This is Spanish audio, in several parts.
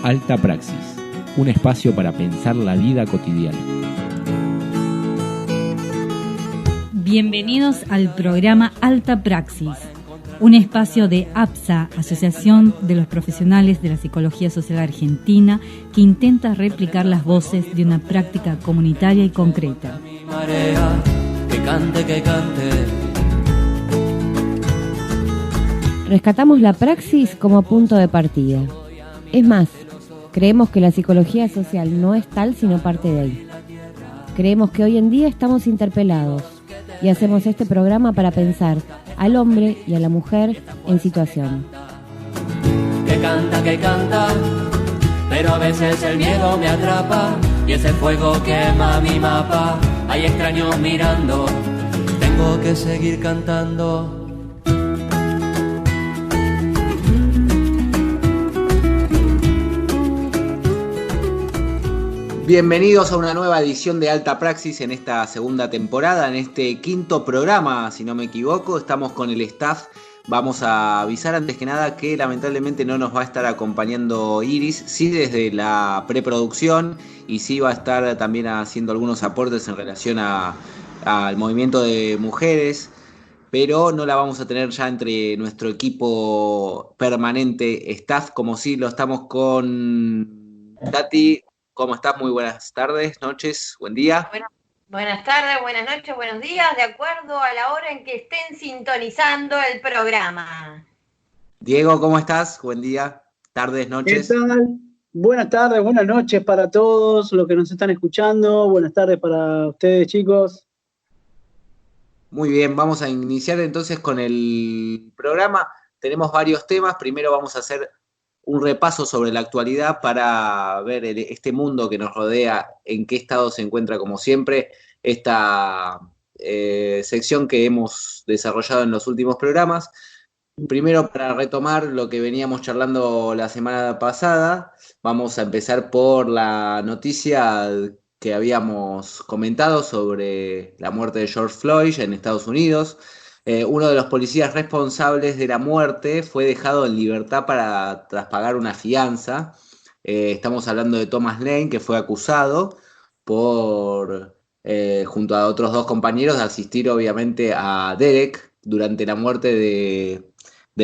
Alta Praxis, un espacio para pensar la vida cotidiana. Bienvenidos al programa Alta Praxis, un espacio de APSA, Asociación de los Profesionales de la Psicología Social Argentina, que intenta replicar las voces de una práctica comunitaria y concreta. Que cante. Rescatamos la praxis como punto de partida. Es más, creemos que la psicología social no es tal sino parte de ahí. Creemos que hoy en día estamos interpelados y hacemos este programa para pensar al hombre y a la mujer en situación. Que canta, pero a veces el miedo me atrapa y ese fuego quema mi mapa. Hay extraños mirando, tengo que seguir cantando. Bienvenidos a una nueva edición de Alta Praxis en esta segunda temporada, en este quinto programa, si no me equivoco. Estamos con el staff. Vamos a avisar antes que nada que lamentablemente no nos va a estar acompañando Iris, sí desde la preproducción, y sí va a estar también haciendo algunos aportes en relación al movimiento de mujeres, pero no la vamos a tener ya entre nuestro equipo permanente staff, como sí lo estamos con Tati. ¿Cómo estás? Muy buenas tardes, noches, buen día. Buenas tardes, buenas noches, buenos días, de acuerdo a la hora en que estén sintonizando el programa. Diego, ¿cómo estás? Buen día, tardes, noches. ¿Qué tal? Buenas tardes, buenas noches para todos los que nos están escuchando. Buenas tardes para ustedes, chicos. Muy bien, vamos a iniciar entonces con el programa. Tenemos varios temas. Primero vamos a hacer un repaso sobre la actualidad para ver este mundo que nos rodea, en qué estado se encuentra, como siempre, esta sección que hemos desarrollado en los últimos programas. Primero, para retomar lo que veníamos charlando la semana pasada, vamos a empezar por la noticia que habíamos comentado sobre la muerte de George Floyd en Estados Unidos. Uno de los policías responsables de la muerte fue dejado en libertad tras pagar una fianza. Estamos hablando de Thomas Lane, que fue acusado por, junto a otros dos compañeros, de asistir obviamente a Derek durante la muerte de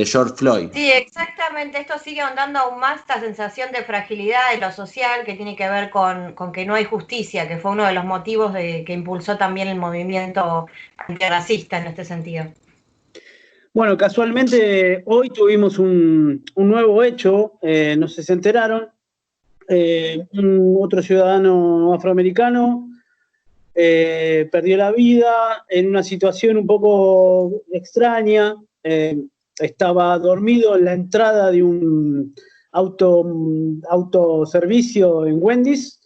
George Floyd. Sí, exactamente. Esto sigue ahondando aún más esta sensación de fragilidad de lo social que tiene que ver con que no hay justicia, que fue uno de los motivos que impulsó también el movimiento antirracista en este sentido. Bueno, casualmente hoy tuvimos un nuevo hecho, no sé si se enteraron, otro ciudadano afroamericano perdió la vida en una situación un poco extraña. Estaba dormido en la entrada de un autoservicio en Wendy's.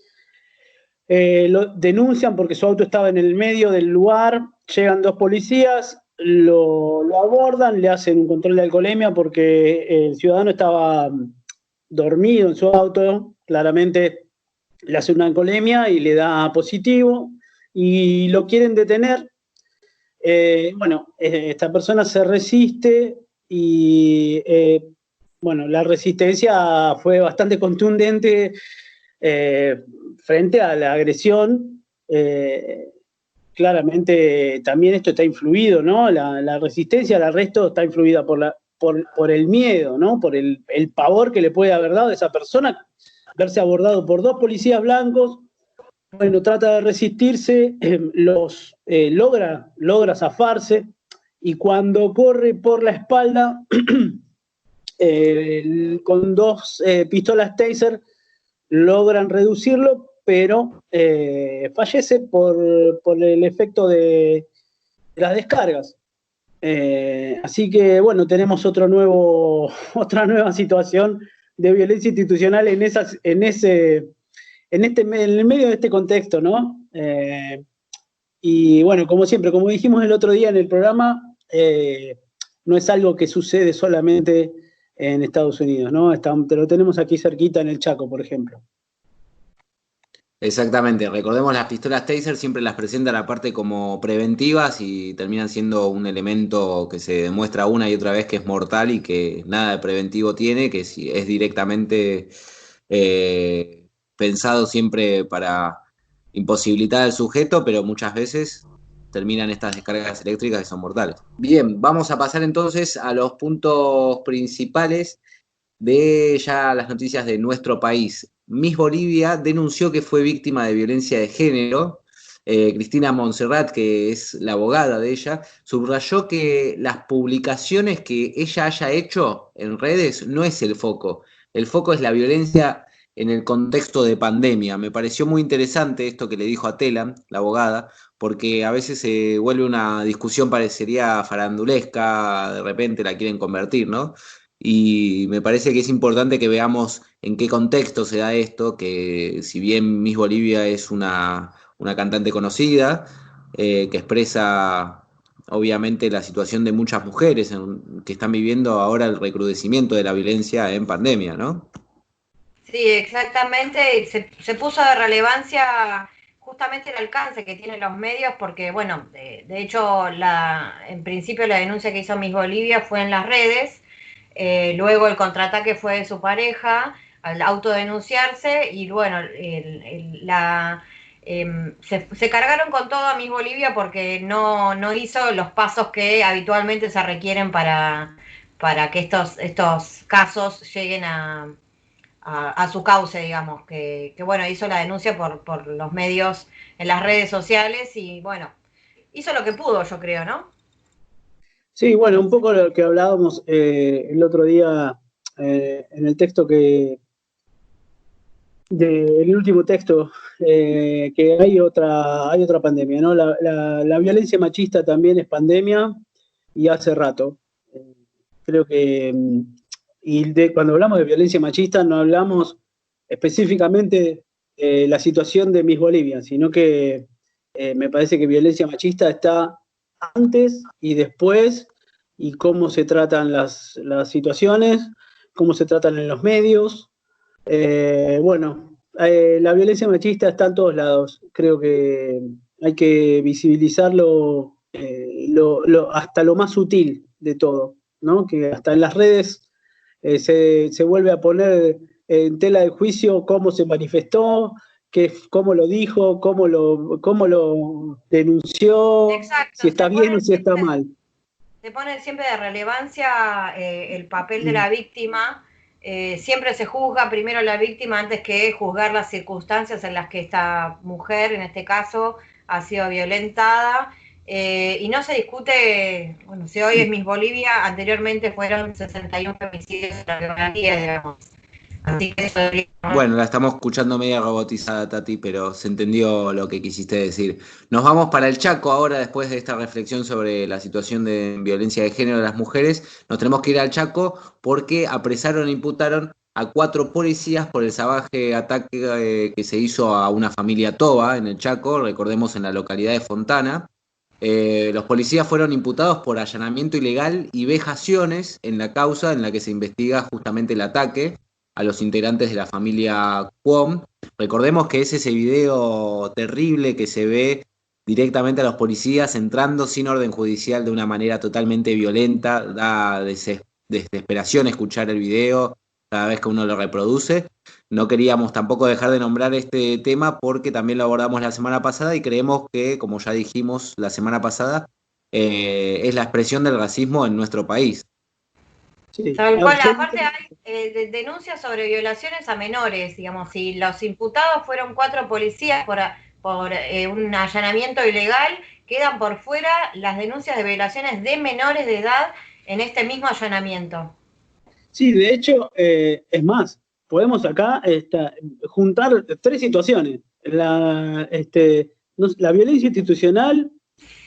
Lo denuncian porque su auto estaba en el medio del lugar. Llegan dos policías, lo abordan, le hacen un control de alcoholemia porque el ciudadano estaba dormido en su auto. Claramente le hace una alcoholemia y le da positivo y lo quieren detener. Esta persona se resiste. Y la resistencia fue bastante contundente frente a la agresión. Claramente también esto está influido, ¿no? La resistencia al arresto está influida por el miedo, ¿no? Por el pavor que le puede haber dado a esa persona verse abordado por dos policías blancos. Bueno, trata de resistirse, logra zafarse. Y cuando corre por la espalda, con dos pistolas Taser, logran reducirlo, pero fallece por el efecto de las descargas. Así que, bueno, tenemos otra nueva situación de violencia institucional en el medio de este contexto, ¿no? Y bueno, como siempre, como dijimos el otro día en el programa, no es algo que sucede solamente en Estados Unidos, ¿no? Lo tenemos aquí cerquita en el Chaco, por ejemplo. Exactamente, recordemos, las pistolas Taser siempre las presentan aparte como preventivas y terminan siendo un elemento que se demuestra una y otra vez que es mortal y que nada de preventivo tiene, que es directamente pensado siempre para imposibilitar al sujeto, pero muchas veces terminan estas descargas eléctricas que son mortales. Bien, vamos a pasar entonces a los puntos principales de ya las noticias de nuestro país. Miss Bolivia denunció que fue víctima de violencia de género. Cristina Montserrat, que es la abogada de ella, subrayó que las publicaciones que ella haya hecho en redes no es el foco. El foco es la violencia en el contexto de pandemia. Me pareció muy interesante esto que le dijo a Telam, la abogada, porque a veces se vuelve una discusión, parecería farandulesca, de repente la quieren convertir, ¿no? Y me parece que es importante que veamos en qué contexto se da esto, que si bien Miss Bolivia es una cantante conocida, que expresa obviamente la situación de muchas mujeres que están viviendo ahora el recrudecimiento de la violencia en pandemia, ¿no? Sí, exactamente. Se puso de relevancia justamente el alcance que tienen los medios, porque, bueno, de hecho, en principio la denuncia que hizo Miss Bolivia fue en las redes, luego el contraataque fue de su pareja al autodenunciarse y, bueno, se cargaron con todo a Miss Bolivia porque no hizo los pasos que habitualmente se requieren para que estos casos lleguen a su cauce, digamos, que bueno, hizo la denuncia por los medios en las redes sociales y bueno, hizo lo que pudo, yo creo, ¿no? Sí, bueno, un poco lo que hablábamos el otro día en el texto el último texto, que hay otra pandemia, ¿no? La violencia machista también es pandemia y hace rato. Creo que cuando hablamos de violencia machista no hablamos específicamente de la situación de Miss Bolivia, sino que me parece que violencia machista está antes y después, y cómo se tratan las situaciones, cómo se tratan en los medios. La violencia machista está en todos lados. Creo que hay que visibilizarlo hasta lo más sutil de todo, ¿no? Que hasta en las redes se vuelve a poner en tela de juicio cómo se manifestó, cómo lo dijo, cómo lo denunció. Exacto, si está bien o si está mal. Se pone siempre de relevancia el papel de la víctima. Siempre se juzga primero a la víctima antes que juzgar las circunstancias en las que esta mujer, en este caso, ha sido violentada. Y no se discute, bueno, si hoy es Miss Bolivia, anteriormente fueron 61 femicidios en la geografía, digamos. Así que eso... Bueno, la estamos escuchando media robotizada, Tati, pero se entendió lo que quisiste decir. Nos vamos para el Chaco ahora, después de esta reflexión sobre la situación de violencia de género de las mujeres. Nos tenemos que ir al Chaco porque apresaron e imputaron a 4 policías por el salvaje ataque que se hizo a una familia toba en el Chaco, recordemos en la localidad de Fontana. Los policías fueron imputados por allanamiento ilegal y vejaciones en la causa en la que se investiga justamente el ataque a los integrantes de la familia Cuom. Recordemos que es ese video terrible que se ve directamente a los policías entrando sin orden judicial de una manera totalmente violenta. Da desesperación escuchar el video cada vez que uno lo reproduce. No queríamos tampoco dejar de nombrar este tema porque también lo abordamos la semana pasada y creemos que, como ya dijimos la semana pasada, es la expresión del racismo en nuestro país. Sí. Tal cual, aparte hay denuncias sobre violaciones a menores, digamos, si los imputados fueron 4 policías por un allanamiento ilegal, quedan por fuera las denuncias de violaciones de menores de edad en este mismo allanamiento. Sí, de hecho, es más, podemos acá juntar 3 situaciones, la violencia institucional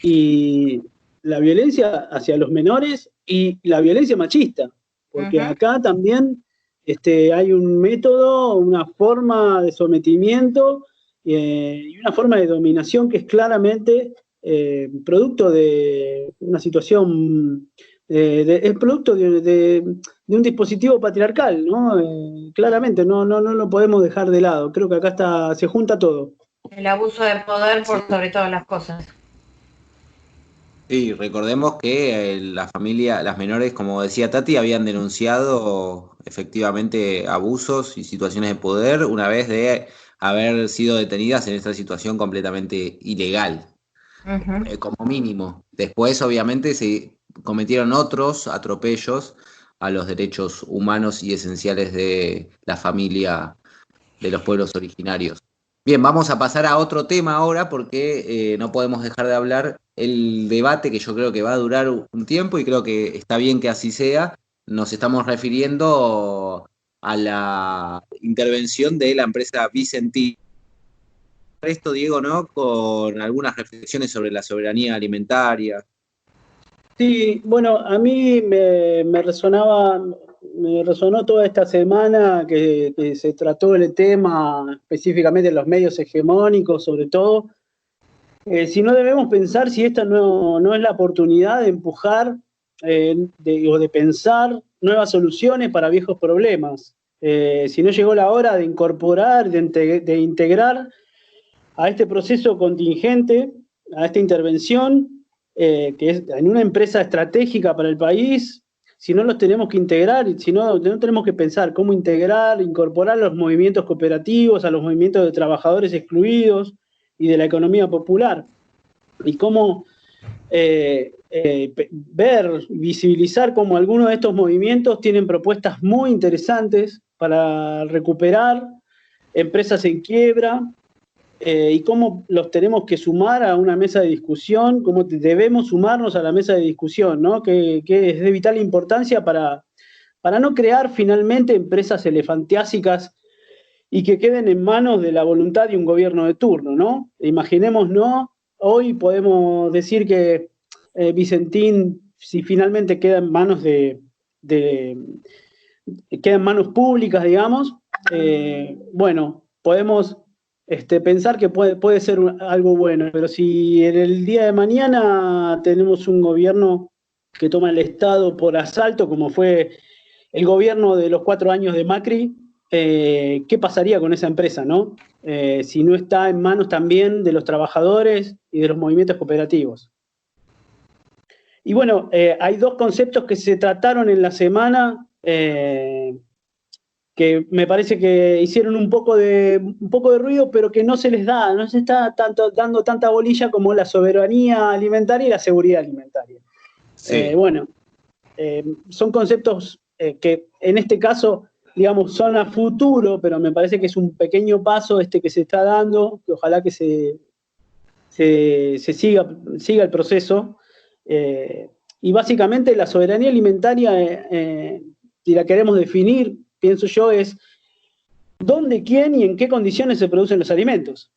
y la violencia hacia los menores y la violencia machista, porque acá también hay un método, una forma de sometimiento y una forma de dominación que es claramente producto de una situación, es producto de un dispositivo patriarcal, ¿no? Claramente, no lo podemos dejar de lado, creo que acá se junta todo. El abuso de poder por sobre todas las cosas. Sí, recordemos que las menores, como decía Tati, habían denunciado efectivamente abusos y situaciones de poder una vez de haber sido detenidas en esta situación completamente ilegal, Ujú. como mínimo. Después, obviamente, se cometieron otros atropellos a los derechos humanos y esenciales de la familia de los pueblos originarios. Bien, vamos a pasar a otro tema ahora porque no podemos dejar de hablar el debate que yo creo que va a durar un tiempo y creo que está bien que así sea. Nos estamos refiriendo a la intervención de la empresa Vicentín. Esto, Diego, ¿no? Con algunas reflexiones sobre la soberanía alimentaria. Sí, bueno, a mí me resonó toda esta semana que se trató el tema específicamente en los medios hegemónicos, sobre todo. Si no debemos pensar si esta no es la oportunidad de empujar o de pensar nuevas soluciones para viejos problemas. Si no llegó la hora de incorporar, de integrar a este proceso contingente, a esta intervención, que es en una empresa estratégica para el país, si no los tenemos que integrar, si no tenemos que pensar cómo integrar, incorporar los movimientos cooperativos, a los movimientos de trabajadores excluidos y de la economía popular, y cómo ver, visibilizar cómo algunos de estos movimientos tienen propuestas muy interesantes para recuperar empresas en quiebra, y cómo los tenemos que sumar a una mesa de discusión, cómo debemos sumarnos a la mesa de discusión, ¿no? Que es de vital importancia para no crear finalmente empresas elefantiásicas y que queden en manos de la voluntad de un gobierno de turno, ¿no? Imaginemos, ¿no? Hoy podemos decir que Vicentín, si finalmente queda en manos queda en manos públicas, digamos, bueno, podemos pensar que puede ser algo bueno, pero si en el día de mañana tenemos un gobierno que toma el Estado por asalto, como fue el gobierno de los 4 años de Macri, ¿qué pasaría con esa empresa, no? Si no está en manos también de los trabajadores y de los movimientos cooperativos. Y bueno, hay dos conceptos que se trataron en la semana, que me parece que hicieron un poco de ruido, pero que no se está dando tanta bolilla como la soberanía alimentaria y la seguridad alimentaria. Sí. Bueno, son conceptos que en este caso, digamos, son a futuro, pero me parece que es un pequeño paso que se está dando, que ojalá que se siga el proceso. Y básicamente la soberanía alimentaria, si la queremos definir, pienso yo, es dónde, quién y en qué condiciones se producen los alimentos,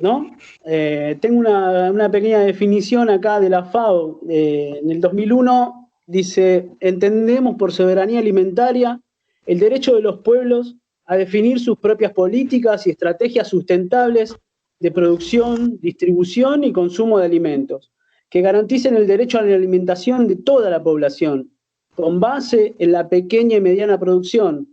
¿no? Tengo una pequeña definición acá de la FAO, en el 2001, dice: entendemos por soberanía alimentaria el derecho de los pueblos a definir sus propias políticas y estrategias sustentables de producción, distribución y consumo de alimentos, que garanticen el derecho a la alimentación de toda la población, con base en la pequeña y mediana producción,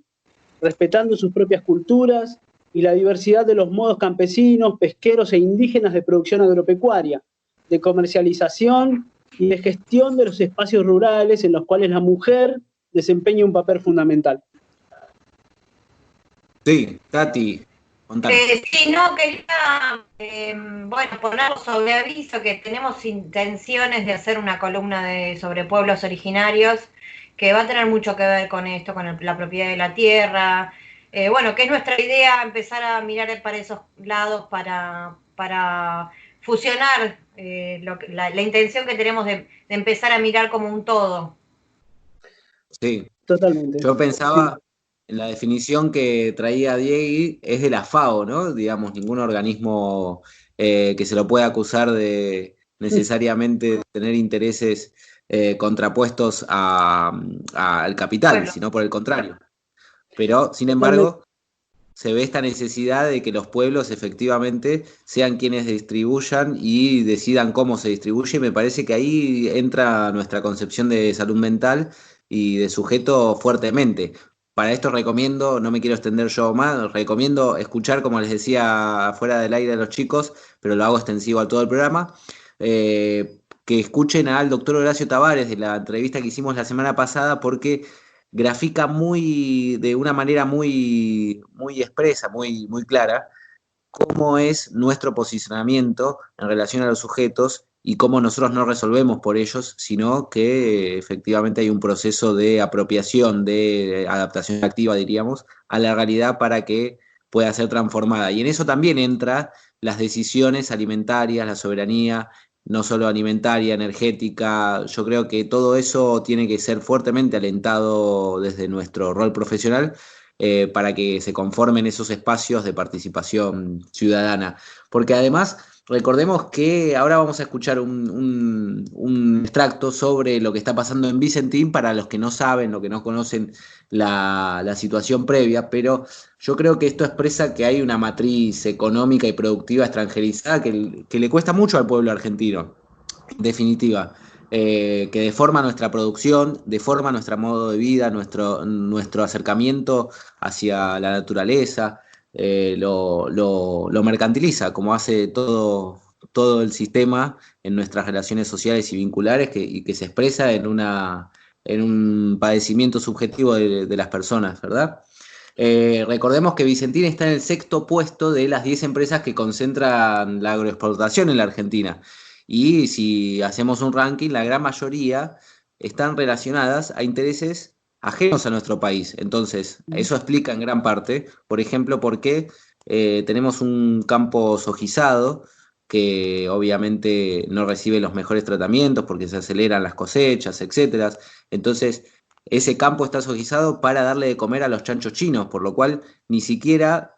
respetando sus propias culturas y la diversidad de los modos campesinos, pesqueros e indígenas de producción agropecuaria, de comercialización y de gestión de los espacios rurales en los cuales la mujer desempeña un papel fundamental. Sí, Tati, contame. Sí, no, quería, bueno, ponerlo sobre aviso que tenemos intenciones de hacer una columna sobre pueblos originarios que va a tener mucho que ver con esto, con la propiedad de la tierra. Bueno, que es nuestra idea empezar a mirar para esos lados para fusionar la intención que tenemos de empezar a mirar como un todo. Sí, totalmente. Yo pensaba en la definición que traía Diego, es de la FAO, ¿no? Digamos, ningún organismo que se lo pueda acusar de necesariamente tener intereses contrapuestos al capital, Bueno. sino por el contrario. Pero, sin embargo, se ve esta necesidad de que los pueblos efectivamente sean quienes distribuyan y decidan cómo se distribuye, y me parece que ahí entra nuestra concepción de salud mental y de sujeto fuertemente. Para esto recomiendo, no me quiero extender yo más, recomiendo escuchar, como les decía fuera del aire a los chicos, pero lo hago extensivo a todo el programa, que escuchen al doctor Horacio Tavares de la entrevista que hicimos la semana pasada, porque grafica de una manera muy, muy expresa, muy, muy clara, cómo es nuestro posicionamiento en relación a los sujetos y cómo nosotros no resolvemos por ellos, sino que efectivamente hay un proceso de apropiación, de adaptación activa, diríamos, a la realidad para que pueda ser transformada. Y en eso también entra las decisiones alimentarias, la soberanía, no solo alimentaria, energética. Yo creo que todo eso tiene que ser fuertemente alentado desde nuestro rol profesional, para que se conformen esos espacios de participación ciudadana. Porque además, recordemos que ahora vamos a escuchar un extracto sobre lo que está pasando en Vicentín para los que no saben, los que no conocen la situación previa, pero yo creo que esto expresa que hay una matriz económica y productiva extranjerizada que le cuesta mucho al pueblo argentino, en definitiva. Que deforma nuestra producción, deforma nuestro modo de vida, nuestro acercamiento hacia la naturaleza, lo mercantiliza, como hace todo el sistema en nuestras relaciones sociales y vinculares, y que se expresa en un padecimiento subjetivo de las personas, ¿verdad? Recordemos que Vicentín está en el 6º puesto de las 10 empresas que concentran la agroexportación en la Argentina. Y si hacemos un ranking, la gran mayoría están relacionadas a intereses ajenos a nuestro país. Entonces, eso explica en gran parte, por ejemplo, por qué tenemos un campo sojizado que obviamente no recibe los mejores tratamientos porque se aceleran las cosechas, etcétera. Entonces, ese campo está sojizado para darle de comer a los chanchos chinos, por lo cual ni siquiera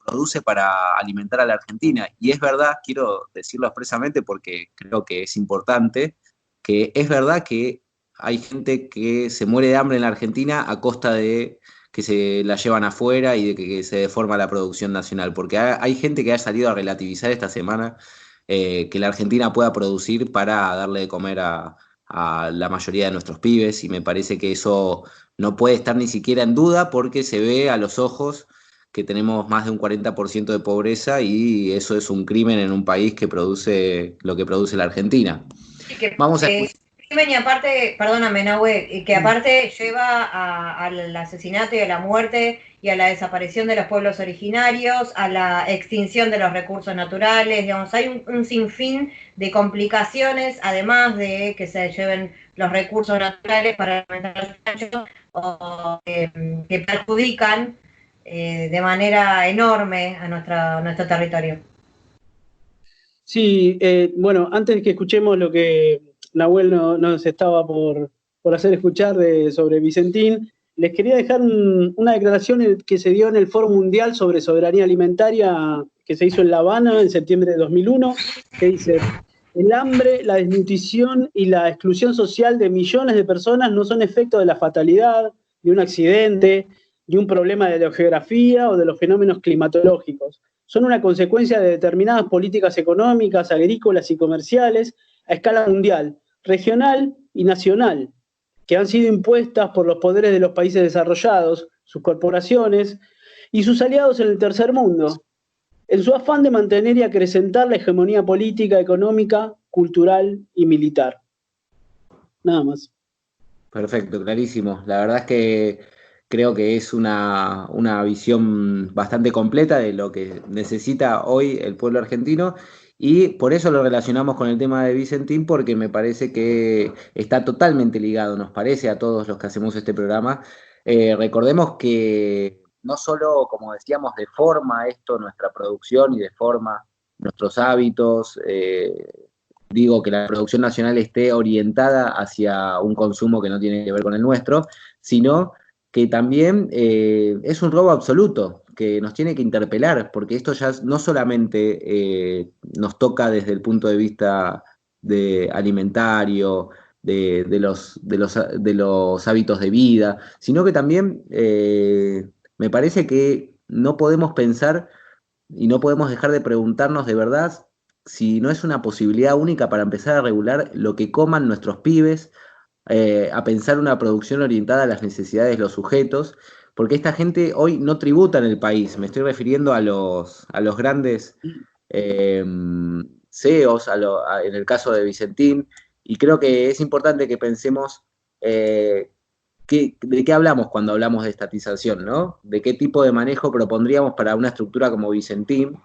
produce para alimentar a la Argentina. Y es verdad, quiero decirlo expresamente porque creo que es importante, que es verdad que hay gente que se muere de hambre en la Argentina a costa de que se la llevan afuera y de que se deforma la producción nacional, porque hay gente que ha salido a relativizar esta semana que la Argentina pueda producir para darle de comer a la mayoría de nuestros pibes, y me parece que eso no puede estar ni siquiera en duda, porque se ve a los ojos que tenemos más de un 40% de pobreza, y eso es un crimen en un país que produce lo que produce la Argentina. Vamos a crimen, y aparte, perdóname, Nahue, que aparte lleva al asesinato y a la muerte y a la desaparición de los pueblos originarios, a la extinción de los recursos naturales, digamos, hay un sinfín de complicaciones, además de que se lleven los recursos naturales para alimentar a los chanchos, o que perjudican de manera enorme a nuestro territorio. Sí, bueno, antes de que escuchemos lo que Nahuel nos estaba por hacer escuchar sobre Vicentín, les quería dejar una declaración que se dio en el Foro Mundial sobre Soberanía Alimentaria que se hizo en La Habana en septiembre de 2001, que dice: el hambre, la desnutrición y la exclusión social de millones de personas no son efecto de la fatalidad, de un accidente, de un problema de la geografía o de los fenómenos climatológicos. Son una consecuencia de determinadas políticas económicas, agrícolas y comerciales a escala mundial, regional y nacional, que han sido impuestas por los poderes de los países desarrollados, sus corporaciones y sus aliados en el tercer mundo, en su afán de mantener y acrecentar la hegemonía política, económica, cultural y militar. Nada más. Perfecto, clarísimo. La verdad es que creo que es una visión bastante completa de lo que necesita hoy el pueblo argentino, y por eso lo relacionamos con el tema de Vicentín, porque me parece que está totalmente ligado, nos parece a todos los que hacemos este programa. Recordemos que no solo, como decíamos, deforma esto nuestra producción y deforma nuestros hábitos, digo que la producción nacional esté orientada hacia un consumo que no tiene que ver con el nuestro, sino que también es un robo absoluto que nos tiene que interpelar, porque esto ya no solamente nos toca desde el punto de vista alimentario, de los hábitos de vida, sino que también me parece que no podemos pensar y no podemos dejar de preguntarnos de verdad si no es una posibilidad única para empezar a regular lo que coman nuestros pibes, a pensar una producción orientada a las necesidades de los sujetos, porque esta gente hoy no tributa en el país. Me estoy refiriendo a los grandes CEOs en el caso de Vicentín, y creo que es importante que pensemos de qué hablamos cuando hablamos de estatización, ¿no? De qué tipo de manejo propondríamos para una estructura como Vicentín.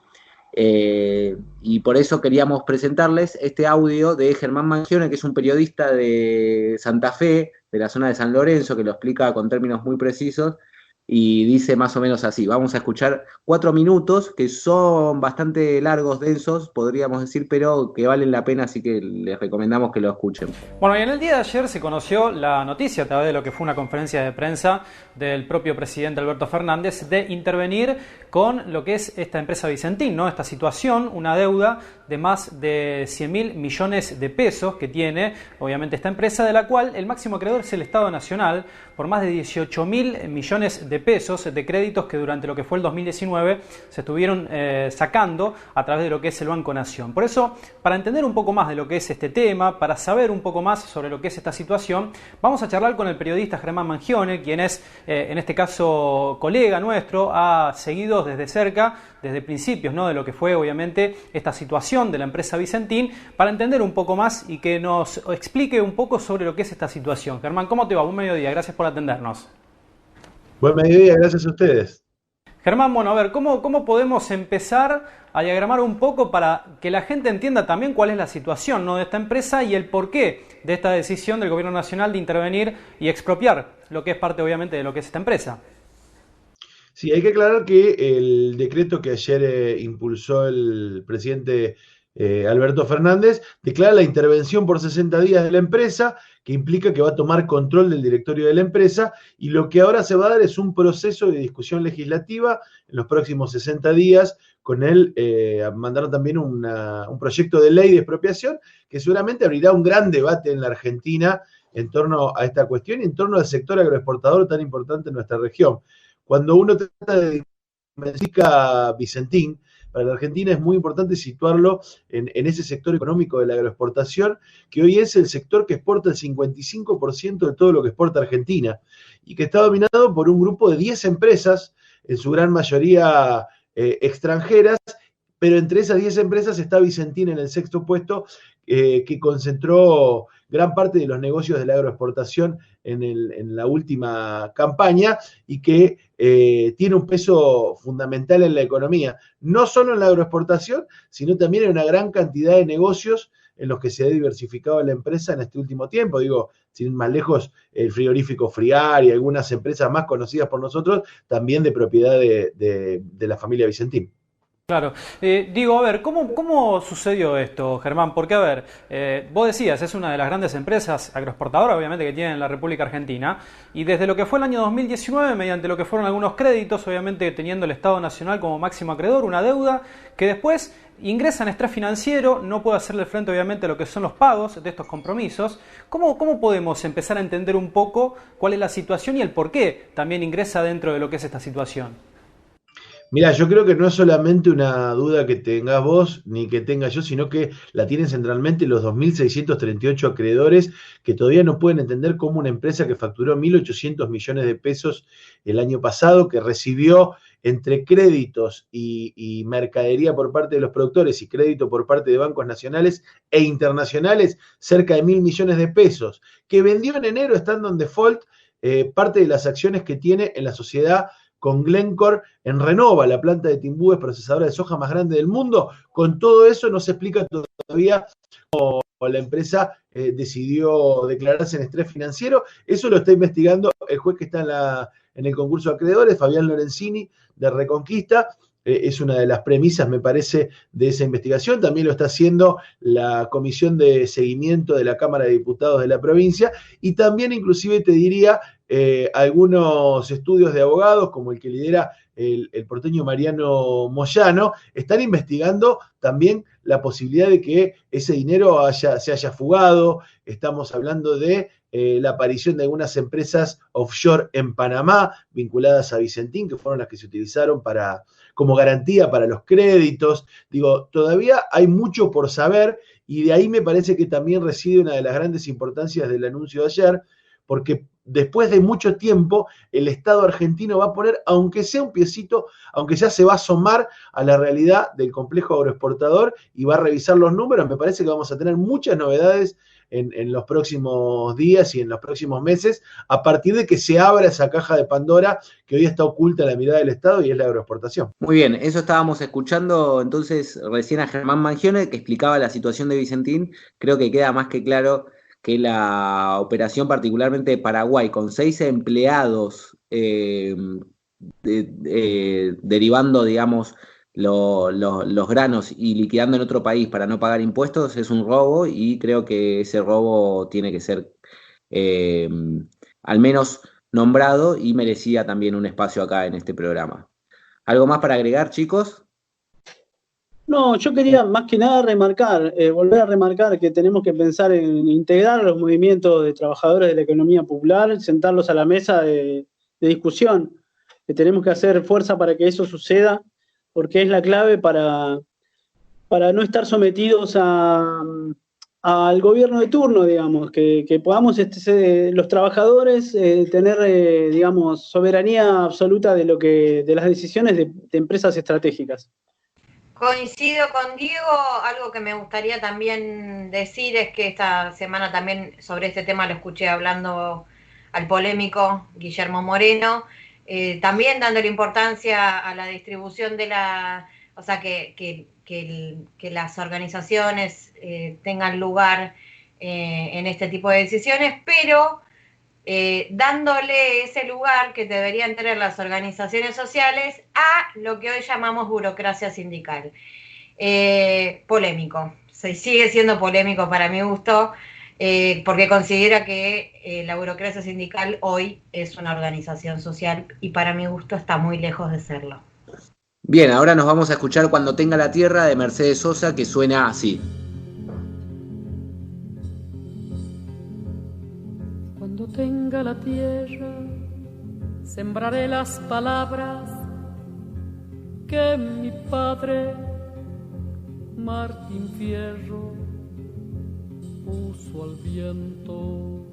Y por eso queríamos presentarles este audio de Germán Mangione, que es un periodista de Santa Fe, de la zona de San Lorenzo, que lo explica con términos muy precisos, y dice más o menos así. Vamos a escuchar 4 minutos, que son bastante largos, densos, podríamos decir, pero que valen la pena, así que les recomendamos que lo escuchen. Bueno, y en el día de ayer se conoció la noticia a través de lo que fue una conferencia de prensa del propio presidente Alberto Fernández de intervenir con lo que es esta empresa Vicentín, ¿no? Esta situación, una deuda de más de 100.000 millones de pesos que tiene, obviamente, esta empresa, de la cual el máximo acreedor es el Estado Nacional, por más de 18.000 millones de pesos de créditos que durante lo que fue el 2019 se estuvieron sacando a través de lo que es el Banco Nación. Por eso, para entender un poco más de lo que es este tema, para saber un poco más sobre lo que es esta situación, vamos a charlar con el periodista Germán Mangione, quien es, en este caso, colega nuestro, ha seguido desde cerca, desde principios, ¿no?, de lo que fue, obviamente, esta situación de la empresa Vicentín, para entender un poco más y que nos explique un poco sobre lo que es esta situación. Germán, ¿cómo te va? Buen mediodía, gracias por atendernos. Buen mediodía, gracias a ustedes. Germán, bueno, a ver, ¿cómo podemos empezar a diagramar un poco para que la gente entienda también cuál es la situación, ¿no?, de esta empresa y el porqué de esta decisión del Gobierno Nacional de intervenir y expropiar lo que es parte, obviamente, de lo que es esta empresa? Sí, hay que aclarar que el decreto que ayer impulsó el presidente Alberto Fernández declara la intervención por 60 días de la empresa, que implica que va a tomar control del directorio de la empresa, y lo que ahora se va a dar es un proceso de discusión legislativa en los próximos 60 días. Con él mandaron también un proyecto de ley de expropiación que seguramente abrirá un gran debate en la Argentina en torno a esta cuestión y en torno al sector agroexportador tan importante en nuestra región. Cuando uno trata de dimensionar Vicentín, para la Argentina es muy importante situarlo en ese sector económico de la agroexportación, que hoy es el sector que exporta el 55% de todo lo que exporta Argentina, y que está dominado por un grupo de 10 empresas, en su gran mayoría extranjeras, pero entre esas 10 empresas está Vicentín en el sexto puesto, que concentró gran parte de los negocios de la agroexportación en la última campaña y que tiene un peso fundamental en la economía, no solo en la agroexportación, sino también en una gran cantidad de negocios en los que se ha diversificado la empresa en este último tiempo. Digo, sin ir más lejos, el frigorífico Friar y algunas empresas más conocidas por nosotros, también de propiedad de la familia Vicentín. Claro. A ver, ¿cómo sucedió esto, Germán? Porque, a ver, vos decías, es una de las grandes empresas agroexportadoras, obviamente, que tiene en la República Argentina, y desde lo que fue el año 2019, mediante lo que fueron algunos créditos, obviamente teniendo el Estado Nacional como máximo acreedor, una deuda que después ingresa en estrés financiero, no puede hacerle frente, obviamente, a lo que son los pagos de estos compromisos. ¿Cómo podemos empezar a entender un poco cuál es la situación y el por qué también ingresa dentro de lo que es esta situación? Mira, yo creo que no es solamente una duda que tengas vos ni que tenga yo, sino que la tienen centralmente los 2.638 acreedores que todavía no pueden entender cómo una empresa que facturó 1.800 millones de pesos el año pasado, que recibió entre créditos y mercadería por parte de los productores y crédito por parte de bancos nacionales e internacionales, cerca de 1.000 millones de pesos, que vendió en enero estando en default parte de las acciones que tiene en la sociedad con Glencore en Renova, la planta de Timbúes procesadora de soja más grande del mundo. Con todo eso no se explica todavía cómo la empresa decidió declararse en estrés financiero. Eso lo está investigando el juez que está en el concurso de acreedores, Fabián Lorenzini, de Reconquista. Es una de las premisas, me parece, de esa investigación. También lo está haciendo la Comisión de Seguimiento de la Cámara de Diputados de la provincia, y también, inclusive, te diría, algunos estudios de abogados, como el que lidera el porteño Mariano Moyano, están investigando también la posibilidad de que ese dinero se haya fugado. Estamos hablando de la aparición de algunas empresas offshore en Panamá, vinculadas a Vicentín, que fueron las que se utilizaron como garantía para los créditos. Digo, todavía hay mucho por saber, y de ahí me parece que también reside una de las grandes importancias del anuncio de ayer, porque después de mucho tiempo, el Estado argentino va a poner, aunque sea un piecito, aunque ya se va a asomar a la realidad del complejo agroexportador y va a revisar los números. Me parece que vamos a tener muchas novedades en los próximos días y en los próximos meses, a partir de que se abra esa caja de Pandora que hoy está oculta a la mirada del Estado y es la agroexportación. Muy bien, eso estábamos escuchando entonces recién a Germán Mangione, que explicaba la situación de Vicentín. Creo que queda más que claro que la operación particularmente de Paraguay, con 6 empleados derivando, digamos, los granos y liquidando en otro país para no pagar impuestos, es un robo, y creo que ese robo tiene que ser al menos nombrado y merecía también un espacio acá en este programa. ¿Algo más para agregar, chicos? No, yo quería más que nada volver a remarcar que tenemos que pensar en integrar a los movimientos de trabajadores de la economía popular, sentarlos a la mesa de discusión, que tenemos que hacer fuerza para que eso suceda, porque es la clave para no estar sometidos al gobierno de turno, digamos, que podamos los trabajadores tener, digamos, soberanía absoluta de las decisiones de empresas estratégicas. Coincido con Diego. Algo que me gustaría también decir es que esta semana también sobre este tema lo escuché hablando al polémico Guillermo Moreno, también dándole importancia a la distribución de o sea, que las organizaciones tengan lugar en este tipo de decisiones, pero dándole ese lugar que deberían tener las organizaciones sociales a lo que hoy llamamos burocracia sindical. Polémico, sigue siendo polémico para mi gusto, porque considera que la burocracia sindical hoy es una organización social y para mi gusto está muy lejos de serlo. Bien, ahora nos vamos a escuchar Cuando tenga la tierra de Mercedes Sosa, que suena así. Cuando tenga la tierra, sembraré las palabras que mi padre Martín Fierro puso al viento.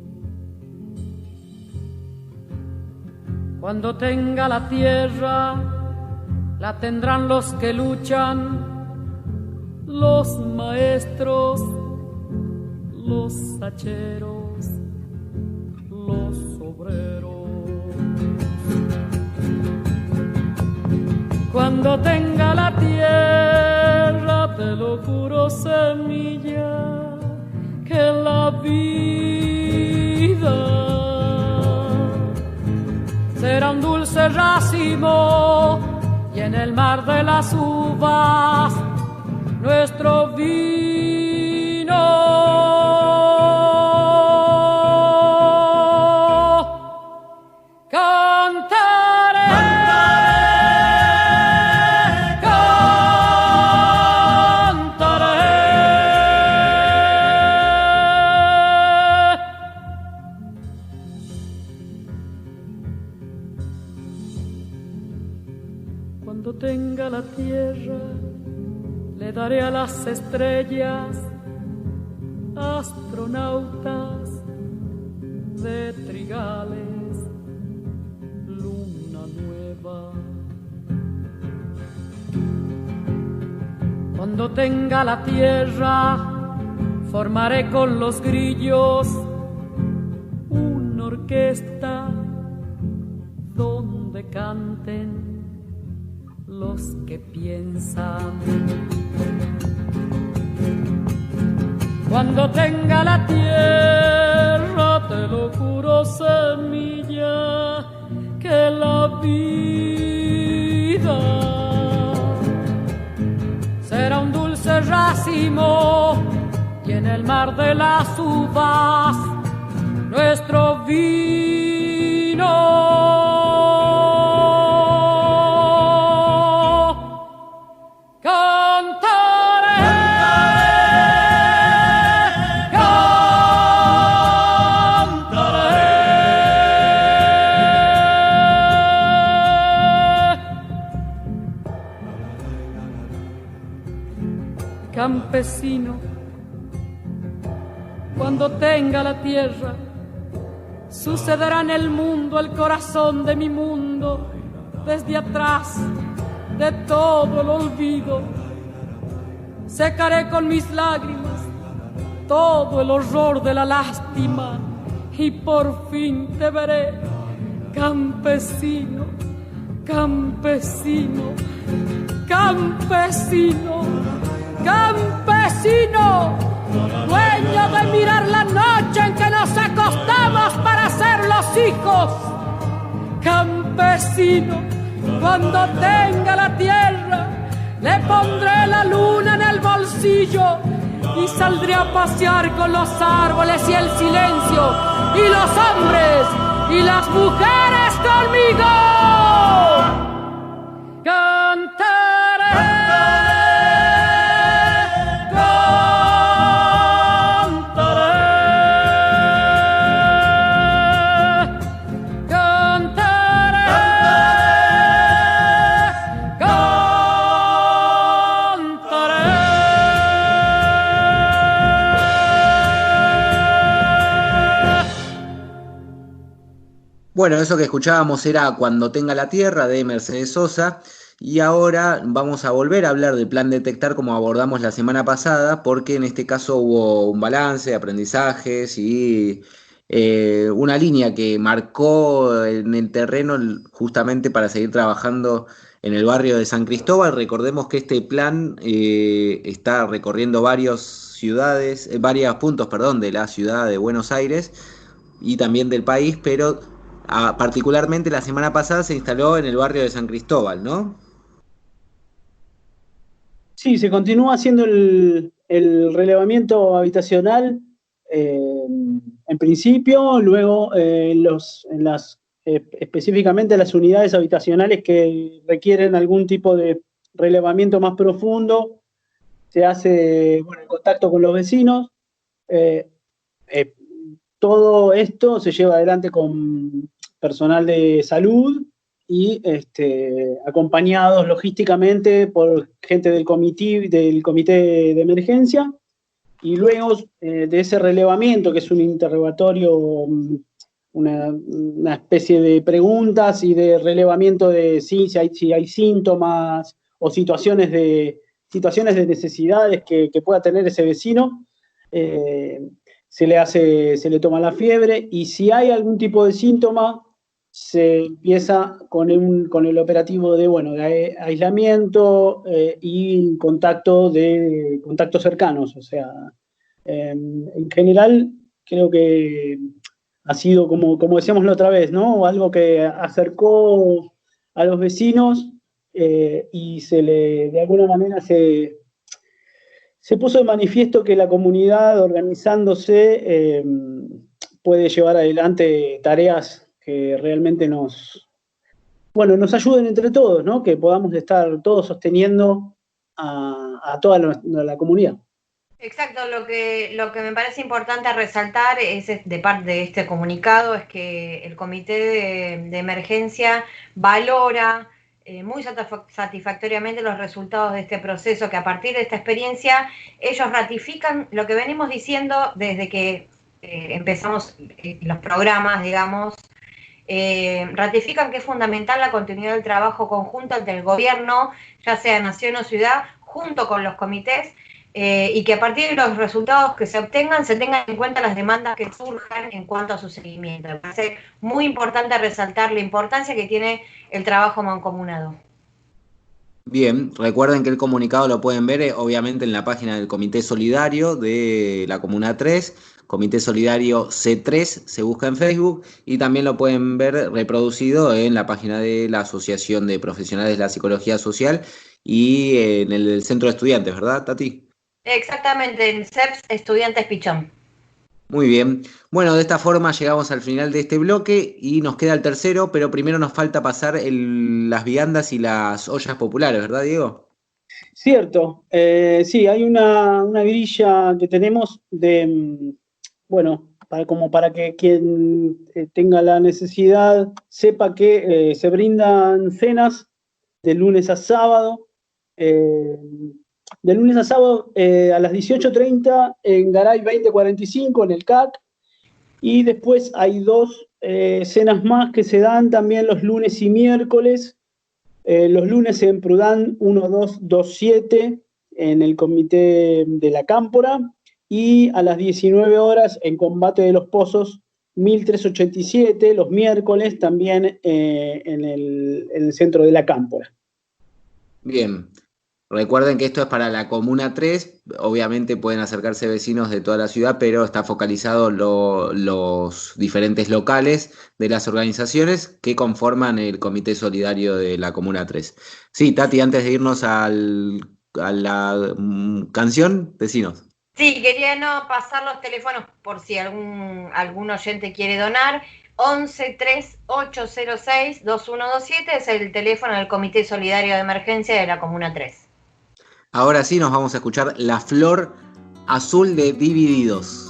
Cuando tenga la tierra, la tendrán los que luchan, los maestros, los hacheros, los obreros. Cuando tenga la tierra, te lo juro, semilla, que la vida será un dulce racimo y en el mar de las uvas nuestro vino. Cuando tenga la tierra, le daré a las estrellas astronautas de trigales, luna nueva. Cuando tenga la tierra, formaré con los grillos una orquesta donde canten los que piensan. Cuando tenga la tierra, te lo juro, semilla, que la vida será un dulce racimo y en el mar de las uvas nuestro vino. Campesino, cuando tenga la tierra, sucederá en el mundo, el corazón de mi mundo, desde atrás de todo el olvido. Secaré con mis lágrimas todo el horror de la lástima y por fin te veré, campesino, campesino, campesino, campesino, dueño de mirar la noche en que nos acostamos para ser los hijos. Campesino, cuando tenga la tierra, le pondré la luna en el bolsillo y saldré a pasear con los árboles y el silencio, y los hombres y las mujeres conmigo. Cantaré. Bueno, eso que escuchábamos era Cuando tenga la tierra, de Mercedes Sosa, y ahora vamos a volver a hablar del Plan Detectar como abordamos la semana pasada, porque en este caso hubo un balance, aprendizajes y una línea que marcó en el terreno justamente para seguir trabajando en el barrio de San Cristóbal. Recordemos que este plan está recorriendo varios puntos, perdón, de la ciudad de Buenos Aires y también del país, pero particularmente la semana pasada se instaló en el barrio de San Cristóbal, ¿no? Sí, se continúa haciendo el relevamiento habitacional en principio, luego específicamente las unidades habitacionales que requieren algún tipo de relevamiento más profundo, se hace en contacto con los vecinos. Todo esto se lleva adelante con personal de salud y acompañados logísticamente por gente del comité de emergencia, y luego de ese relevamiento, que es un interrogatorio, una especie de preguntas y de relevamiento de si hay síntomas o situaciones de necesidades que pueda tener ese vecino, se le toma la fiebre, y si hay algún tipo de síntoma, se empieza con el operativo de aislamiento y contactos cercanos. O sea, en general creo que ha sido, como decíamos la otra vez, ¿no? Algo que acercó a los vecinos y de alguna manera se puso de manifiesto que la comunidad, organizándose, puede llevar adelante tareas que realmente nos ayuden entre todos, ¿no? Que podamos estar todos sosteniendo a toda la comunidad. Exacto, lo que me parece importante resaltar es de parte de este comunicado es que el comité de emergencia valora muy satisfactoriamente los resultados de este proceso, que a partir de esta experiencia ellos ratifican lo que venimos diciendo desde que empezamos los programas, digamos. Ratifican que es fundamental la continuidad del trabajo conjunto entre el gobierno, ya sea nación o ciudad, junto con los comités, y que a partir de los resultados que se obtengan se tengan en cuenta las demandas que surjan en cuanto a su seguimiento. Me parece muy importante resaltar la importancia que tiene el trabajo mancomunado. Bien, recuerden que el comunicado lo pueden ver obviamente en la página del Comité Solidario de la Comuna 3, Comité Solidario C3, se busca en Facebook, y también lo pueden ver reproducido en la página de la Asociación de Profesionales de la Psicología Social y en el Centro de Estudiantes, ¿verdad, Tati? Exactamente, en CEPS Estudiantes Pichón. Muy bien. Bueno, de esta forma llegamos al final de este bloque y nos queda el tercero, pero primero nos falta pasar las viandas y las ollas populares, ¿verdad, Diego? Cierto. Sí, hay una grilla que tenemos para que quien tenga la necesidad sepa que se brindan cenas de lunes a sábado. De lunes a sábado a las 18:30 en Garay 2045, en el CAC. Y después hay 2 cenas más que se dan también los lunes y miércoles. Los lunes en Prudán 1227 en el comité de la Cámpora, y a las 19 horas en Combate de los Pozos 1387, los miércoles también en el centro de la Cámpora. Bien, recuerden que esto es para la Comuna 3, obviamente pueden acercarse vecinos de toda la ciudad, pero está focalizado los diferentes locales de las organizaciones que conforman el Comité Solidario de la Comuna 3. Sí, Tati, antes de irnos a la canción, decinos. Sí, quería no pasar los teléfonos por si algún oyente quiere donar. 11-3806-2127 es el teléfono del Comité Solidario de Emergencia de la Comuna 3. Ahora sí nos vamos a escuchar La Flor Azul de Divididos.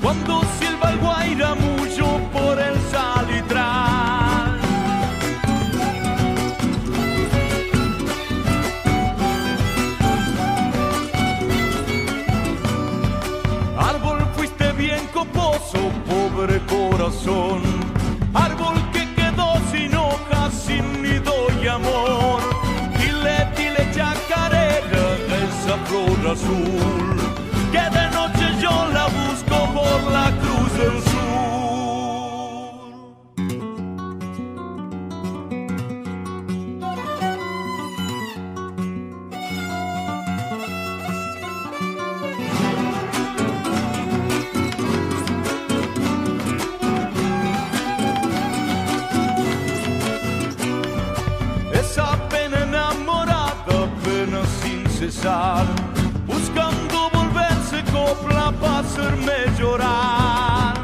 Cuando silba el guairamullo por el salitral. Árbol, fuiste bien coposo, pobre corazón. Árbol que quedó sin hojas, sin nido y amor. Dile, dile chacarera, esa flor azul, que de noche yo la busco por la Cruz del Sur. Esa pena enamorada, pena sin cesar, buscando volverse copla para hacerme llorar.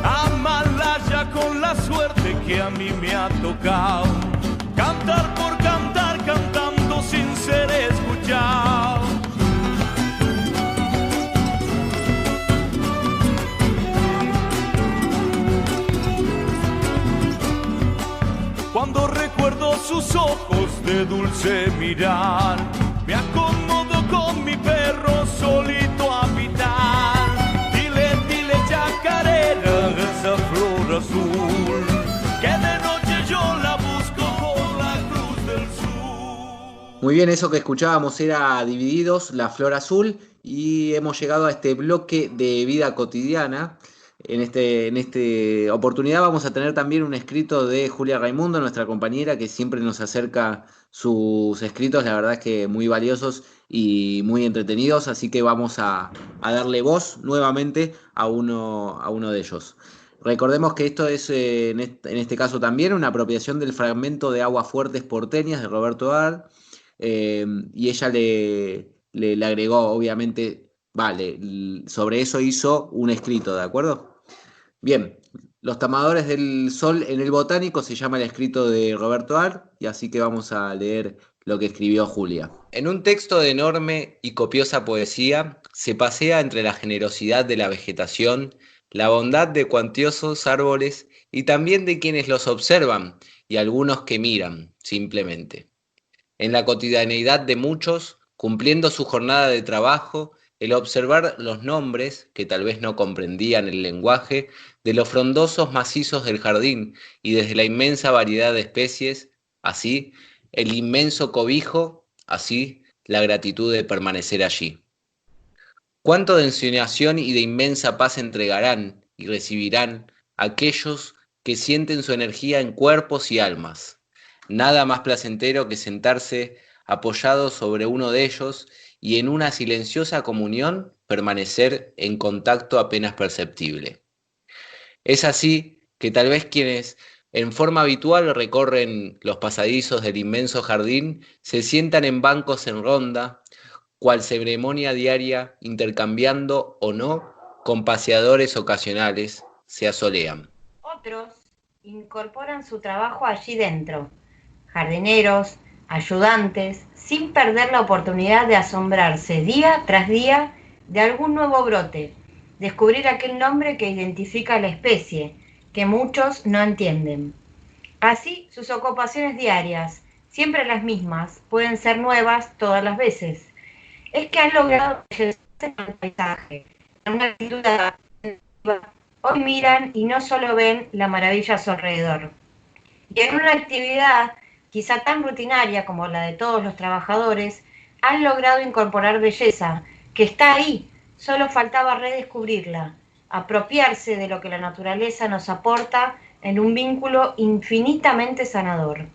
Amalaya con la suerte que a mí me ha tocado, cantar por cantar, cantando sin ser escuchado. Cuando recuerdo sus ojos de dulce mirar, me acomodo con mi perro solito a habitar. Dile, dile chacarera, esa flor azul, que de noche yo la busco por la Cruz del Sur. Muy bien, eso que escuchábamos era Divididos, La Flor Azul, y hemos llegado a este bloque de vida cotidiana. En esta oportunidad vamos a tener también un escrito de Julia Raimundo, nuestra compañera, que siempre nos acerca sus escritos, la verdad es que muy valiosos y muy entretenidos, así que vamos a darle voz nuevamente a uno de ellos. Recordemos que esto es, en este caso también, una apropiación del fragmento de Aguas Fuertes Porteñas de Roberto Ar, y ella le agregó, obviamente, sobre eso hizo un escrito, ¿de acuerdo? Bien, Los Tamadores del Sol en el Botánico se llama el escrito de Roberto Ar, y así que vamos a leer lo que escribió Julia. En un texto de enorme y copiosa poesía se pasea entre la generosidad de la vegetación, la bondad de cuantiosos árboles y también de quienes los observan y algunos que miran, simplemente. En la cotidianeidad de muchos, cumpliendo su jornada de trabajo, el observar los nombres, que tal vez no comprendían el lenguaje, de los frondosos macizos del jardín y desde la inmensa variedad de especies, así el inmenso cobijo, así la gratitud de permanecer allí. Cuánto de ensoñación y de inmensa paz entregarán y recibirán aquellos que sienten su energía en cuerpos y almas. Nada más placentero que sentarse apoyado sobre uno de ellos y en una silenciosa comunión permanecer en contacto apenas perceptible. Es así que tal vez quienes en forma habitual recorren los pasadizos del inmenso jardín se sientan en bancos en ronda, cual ceremonia diaria, intercambiando o no con paseadores ocasionales, se asolean. Otros incorporan su trabajo allí dentro, jardineros, ayudantes, sin perder la oportunidad de asombrarse día tras día de algún nuevo brote, descubrir aquel nombre que identifica a la especie, que muchos no entienden. Así, sus ocupaciones diarias, siempre las mismas, pueden ser nuevas todas las veces. Es que han logrado embellecer el paisaje, en una actitud adaptativa. Hoy miran y no solo ven la maravilla a su alrededor. Y en una actividad quizá tan rutinaria como la de todos los trabajadores, han logrado incorporar belleza, que está ahí, solo faltaba redescubrirla, apropiarse de lo que la naturaleza nos aporta en un vínculo infinitamente sanador.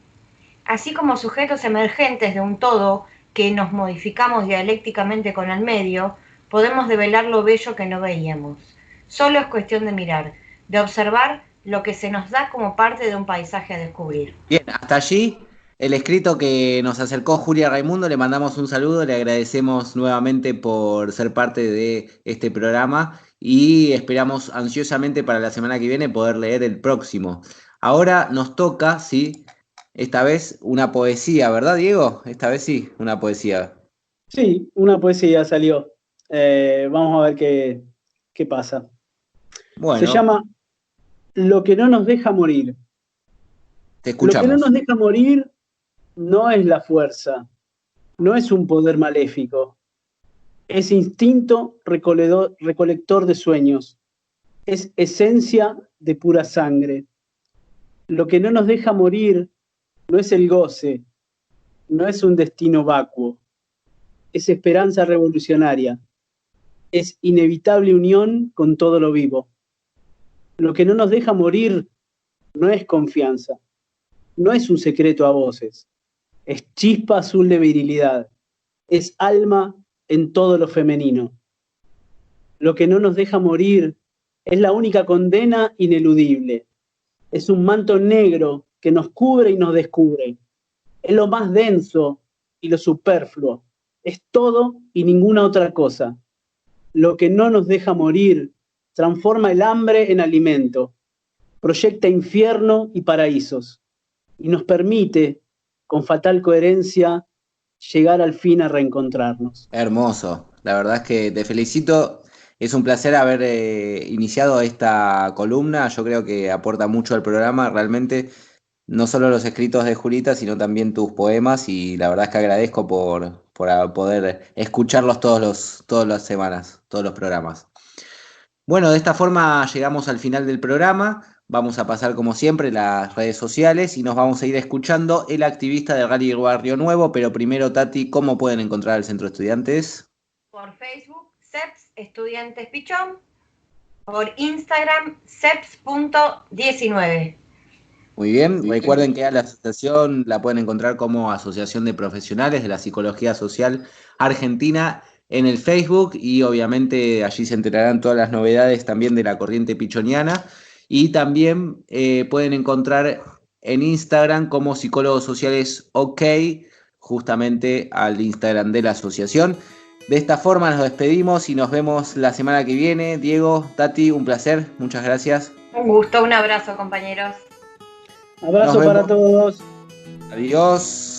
Así como sujetos emergentes de un todo que nos modificamos dialécticamente con el medio, podemos develar lo bello que no veíamos. Solo es cuestión de mirar, de observar lo que se nos da como parte de un paisaje a descubrir. Bien, hasta allí el escrito que nos acercó Julia Raimundo. Le mandamos un saludo, le agradecemos nuevamente por ser parte de este programa y esperamos ansiosamente para la semana que viene poder leer el próximo. Ahora nos toca, sí, esta vez una poesía, ¿verdad, Diego? Esta vez sí, una poesía. Sí, una poesía salió. Vamos a ver qué pasa. Bueno. Se llama Lo que no nos deja morir. Te escuchamos. Lo que no nos deja morir no es la fuerza, no es un poder maléfico, es instinto recolector de sueños, es esencia de pura sangre. Lo que no nos deja morir no es el goce, no es un destino vacuo, es esperanza revolucionaria, es inevitable unión con todo lo vivo. Lo que no nos deja morir no es confianza, no es un secreto a voces, es chispa azul de virilidad, es alma en todo lo femenino. Lo que no nos deja morir es la única condena ineludible, es un manto negro que nos cubre y nos descubre, es lo más denso y lo superfluo, es todo y ninguna otra cosa. Lo que no nos deja morir transforma el hambre en alimento, proyecta infierno y paraísos, y nos permite, con fatal coherencia, llegar al fin a reencontrarnos. Hermoso, la verdad es que te felicito, es un placer haber iniciado esta columna, yo creo que aporta mucho al programa, realmente, no solo los escritos de Julita, sino también tus poemas, y la verdad es que agradezco por poder escucharlos todas las semanas, todos los programas. Bueno, de esta forma llegamos al final del programa. Vamos a pasar como siempre las redes sociales y nos vamos a ir escuchando El Activista del Rally Barrio Nuevo, pero primero, Tati, ¿cómo pueden encontrar el Centro de Estudiantes? Por Facebook, CEPS Estudiantes Pichón, por Instagram, ceps.19. Muy bien, recuerden que a la asociación la pueden encontrar como Asociación de Profesionales de la Psicología Social Argentina en el Facebook, y obviamente allí se enterarán todas las novedades también de la corriente pichoniana, y también pueden encontrar en Instagram como Psicólogos Sociales OK, justamente al Instagram de la asociación. De esta forma nos despedimos y nos vemos la semana que viene. Diego, Tati, un placer, muchas gracias. Un gusto, un abrazo, compañeros. Abrazo para todos. Adiós.